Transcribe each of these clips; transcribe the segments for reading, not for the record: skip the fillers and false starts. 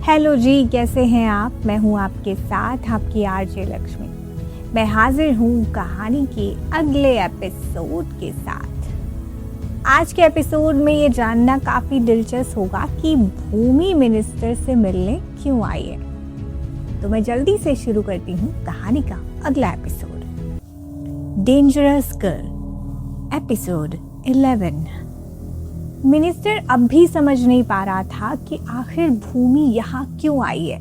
Hello जी, कैसे हैं आप। मैं हूं आपके साथ आपकी आरजे लक्ष्मी। मैं हाजिर हूं कहानी के अगले एपिसोड के साथ। आज के एपिसोड में ये जानना काफी दिलचस्प होगा कि भूमि मिनिस्टर से मिलने क्यों आई है। तो मैं जल्दी से शुरू करती हूँ कहानी का अगला episode. Dangerous girl, episode 11। Minister अब भी समझ नहीं पा रहा था कि आखिर भूमि यहाँ क्यों आई है।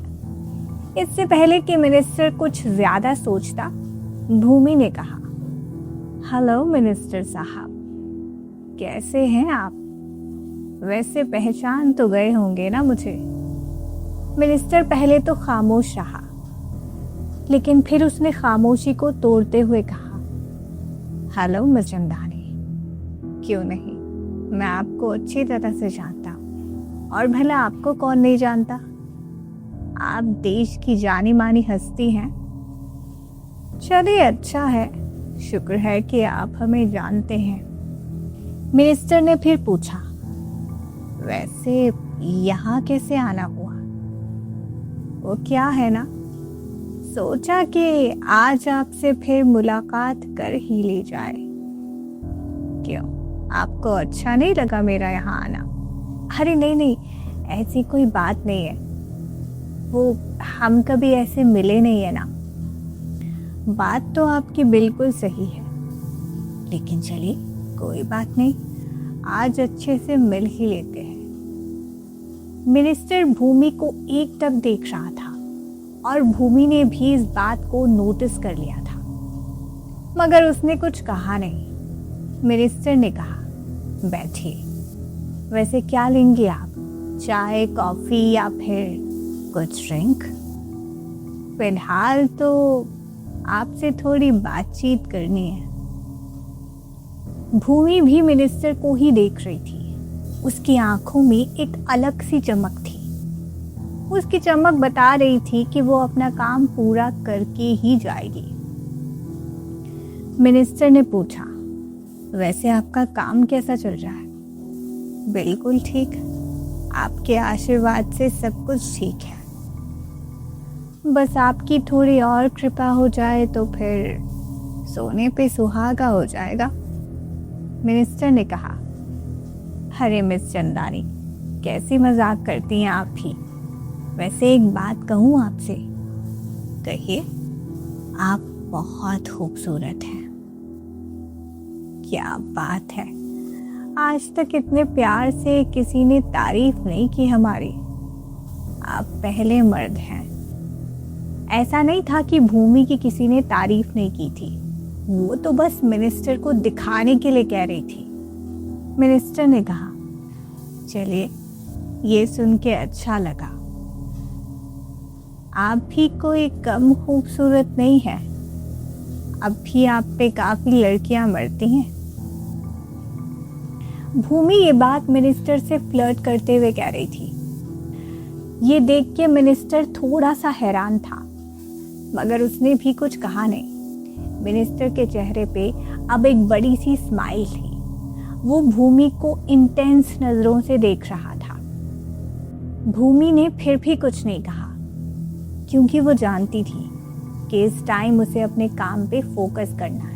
इससे पहले कि मिनिस्टर कुछ ज्यादा सोचता, भूमि ने कहा, हेलो मिनिस्टर साहब, कैसे हैं आप? वैसे पहचान तो गए होंगे ना मुझे। मिनिस्टर पहले तो खामोश रहा, लेकिन फिर उसने खामोशी को तोड़ते हुए कहा, हेलो मिस चंदानी, क्यों नहीं, मैं आपको अच्छी तरह से जानता हूँ। और भला आपको कौन नहीं जानता? आप देश की जानी मानी हस्ती हैं। चलिए, अच्छा है, शुक्र है कि आप हमें जानते हैं। मिनिस्टर ने फिर पूछा, वैसे यहाँ कैसे आना हुआ? वो क्या है ना, सोचा कि आज आपसे फिर मुलाकात कर ही ली जाए। क्यों, आपको अच्छा नहीं लगा मेरा यहाँ आना? अरे नहीं, ऐसी कोई बात नहीं है। वो हम कभी ऐसे मिले नहीं है ना। बात तो आपकी बिल्कुल सही है, लेकिन चलिए कोई बात नहीं, आज अच्छे से मिल ही लेते हैं। मिनिस्टर भूमि को एकटक देख रहा था और भूमि ने भी इस बात को नोटिस कर लिया था, मगर उसने कुछ कहा नहीं। मिनिस्टर ने कहा, बैठिए। वैसे क्या लेंगे आप, चाय, कॉफी या फिर कुछ ड्रिंक? फिलहाल तो आपसे थोड़ी बातचीत करनी है। भूमि भी मिनिस्टर को ही देख रही थी। उसकी आंखों में एक अलग सी चमक थी। उसकी चमक बता रही थी कि वो अपना काम पूरा करके ही जाएगी। मिनिस्टर ने पूछा, वैसे आपका काम कैसा चल रहा है? बिल्कुल ठीक, आपके आशीर्वाद से सब कुछ ठीक है। बस आपकी थोड़ी और कृपा हो जाए तो फिर सोने पे सुहागा हो जाएगा। मिनिस्टर ने कहा, अरे मिस चंदानी, कैसी मजाक करती हैं आप भी। वैसे एक बात कहूँ आपसे? कहिए। आप बहुत खूबसूरत हैं। क्या बात है, आज तक इतने प्यार से किसी ने तारीफ नहीं की हमारी। आप पहले मर्द हैं। ऐसा नहीं था कि भूमि की किसी ने तारीफ नहीं की थी, वो तो बस मिनिस्टर को दिखाने के लिए कह रही थी। मिनिस्टर ने कहा, चलिए, ये सुन के अच्छा लगा। आप भी कोई कम खूबसूरत नहीं है। अब भी आप पे काफी लड़कियां मरती हैं। भूमि ये बात मिनिस्टर से फ्लर्ट करते हुए कह रही थी। ये देख के मिनिस्टर थोड़ा सा हैरान था, मगर उसने भी कुछ कहा नहीं। मिनिस्टर के चेहरे पे अब एक बड़ी सी स्माइल थी। वो भूमि को इंटेंस नजरों से देख रहा था। भूमि ने फिर भी कुछ नहीं कहा, क्योंकि वो जानती थी कि इस टाइम उसे अपने काम पे फोकस करना है।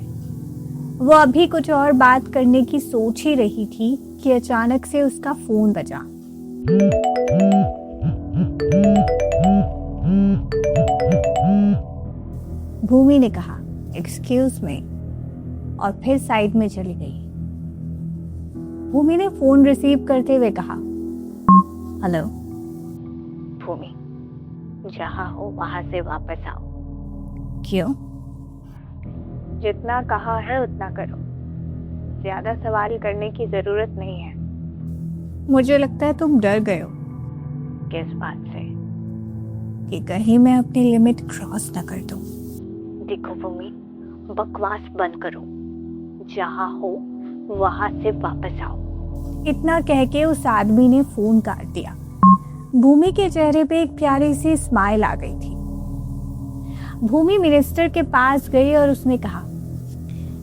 वो अभी कुछ और बात करने की सोच ही रही थी कि अचानक से उसका फोन बजा। भूमि ने कहा, एक्सक्यूज मी, और फिर साइड में चली गई। भूमि ने फोन रिसीव करते हुए कहा, हेलो। भूमि, जहां हो वहां से वापस आओ। क्यों? जितना कहा है उतना करो, ज्यादा सवाल करने की जरूरत नहीं है। मुझे लगता है तुम डर गए हो। किस बात से? कि कहीं मैं अपनी लिमिट क्रॉस न कर दूं। देखो भूमि, बकवास बंद करो, जहां हो वहां से वापस आओ। इतना कह के उस आदमी ने फोन काट दिया। भूमि के चेहरे पे एक प्यारी सी स्माइल आ गई थी। भूमि मिनिस्टर के पास गई और उसने कहा,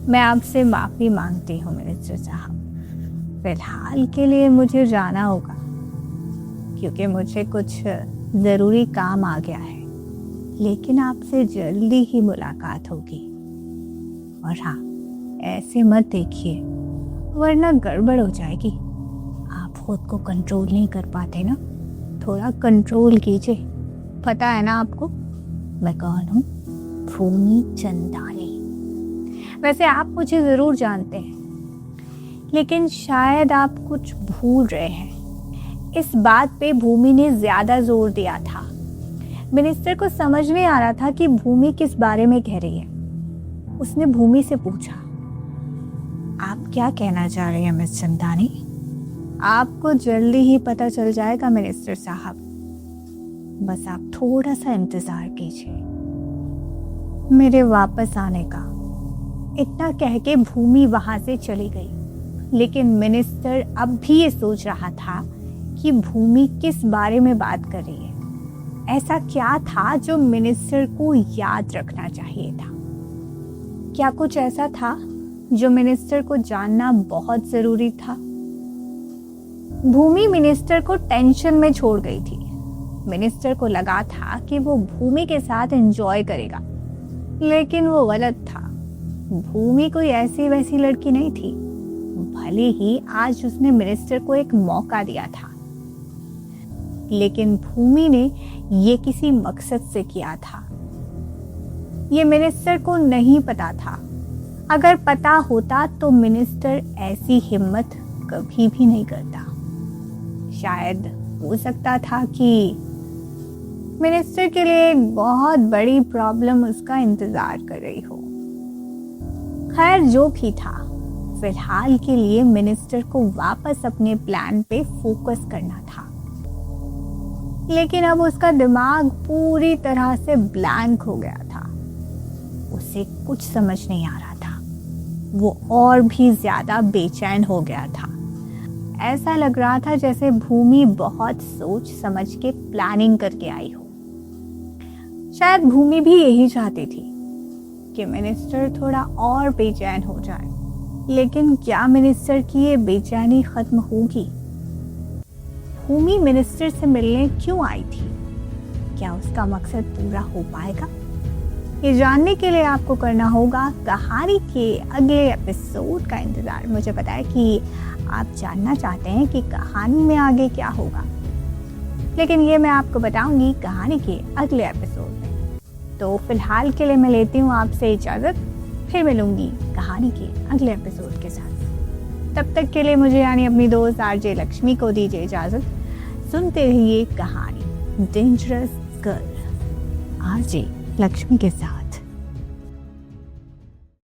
मैं आपसे माफी मांगती हूँ मिनिस्टर साहब, फिलहाल के लिए मुझे जाना होगा, क्योंकि मुझे कुछ ज़रूरी काम आ गया है, लेकिन आपसे जल्दी ही मुलाकात होगी। और हाँ, ऐसे मत देखिए वरना गड़बड़ हो जाएगी। आप खुद को कंट्रोल नहीं कर पाते ना, थोड़ा कंट्रोल कीजिए। पता है ना आपको मैं कौन हूँ? भूमि चंदानी। वैसे आप मुझे ज़रूर जानते हैं, लेकिन शायद आप कुछ भूल रहे हैं। इस बात पे भूमि ने ज़्यादा जोर दिया था। मिनिस्टर को समझ नहीं आ रहा था कि भूमि किस बारे में कह रही है। उसने भूमि से पूछा, आप क्या कहना चाह रहे हैं मिस चंदानी? आपको जल्दी ही पता चल जाएगा मिनिस्टर साहब, बस आप थोड़ा सा इंतजार कीजिए मेरे वापस आने का। इतना कह के भूमि वहां से चली गई, लेकिन मिनिस्टर अब भी ये सोच रहा था कि भूमि किस बारे में बात कर रही है। ऐसा क्या था जो मिनिस्टर को याद रखना चाहिए था? क्या कुछ ऐसा था जो मिनिस्टर को जानना बहुत जरूरी था? भूमि मिनिस्टर को टेंशन में छोड़ गई थी। मिनिस्टर को लगा था कि वो भूमि के साथ एंजॉय करेगा, लेकिन वो गलत था। भूमि कोई ऐसी वैसी लड़की नहीं थी। भले ही आज उसने मिनिस्टर को एक मौका दिया था, लेकिन भूमि ने ये किसी मकसद से किया था। ये मिनिस्टर को नहीं पता था। अगर पता होता तो मिनिस्टर ऐसी हिम्मत कभी भी नहीं करता। शायद हो सकता था कि मिनिस्टर के लिए एक बहुत बड़ी प्रॉब्लम उसका इंतजार कर रही हो। खैर, जो भी था, फिलहाल के लिए मिनिस्टर को वापस अपने प्लान पे फोकस करना था। लेकिन अब उसका दिमाग पूरी तरह से ब्लैंक हो गया था। उसे कुछ समझ नहीं आ रहा था। वो और भी ज्यादा बेचैन हो गया था। ऐसा लग रहा था जैसे भूमि बहुत सोच समझ के प्लानिंग करके आई हो। शायद भूमि भी यही चाहती थी कि मिनिस्टर थोड़ा और बेचैन हो जाए। लेकिन क्या मिनिस्टर की ये बेचैनी खत्म होगी? भूमि मिनिस्टर से मिलने क्यों आई थी? क्या उसका मकसद पूरा हो पाएगा? ये जानने के लिए आपको करना होगा कहानी के अगले एपिसोड का इंतजार। मुझे पता है कि आप जानना चाहते हैं कि कहानी में आगे क्या होगा, लेकिन ये मैं आपको बताऊंगी कहानी के अगले एपिसोड में। तो फिलहाल के लिए मैं लेती हूँ आपसे इजाज़त, फिर मिलूंगी कहानी के अगले एपिसोड के साथ। तब तक के लिए मुझे यानी अपनी दोस्त आरजे लक्ष्मी को दीजिए इजाज़त। सुनते रहिए कहानी डेंजरस गर्ल आरजे लक्ष्मी के साथ।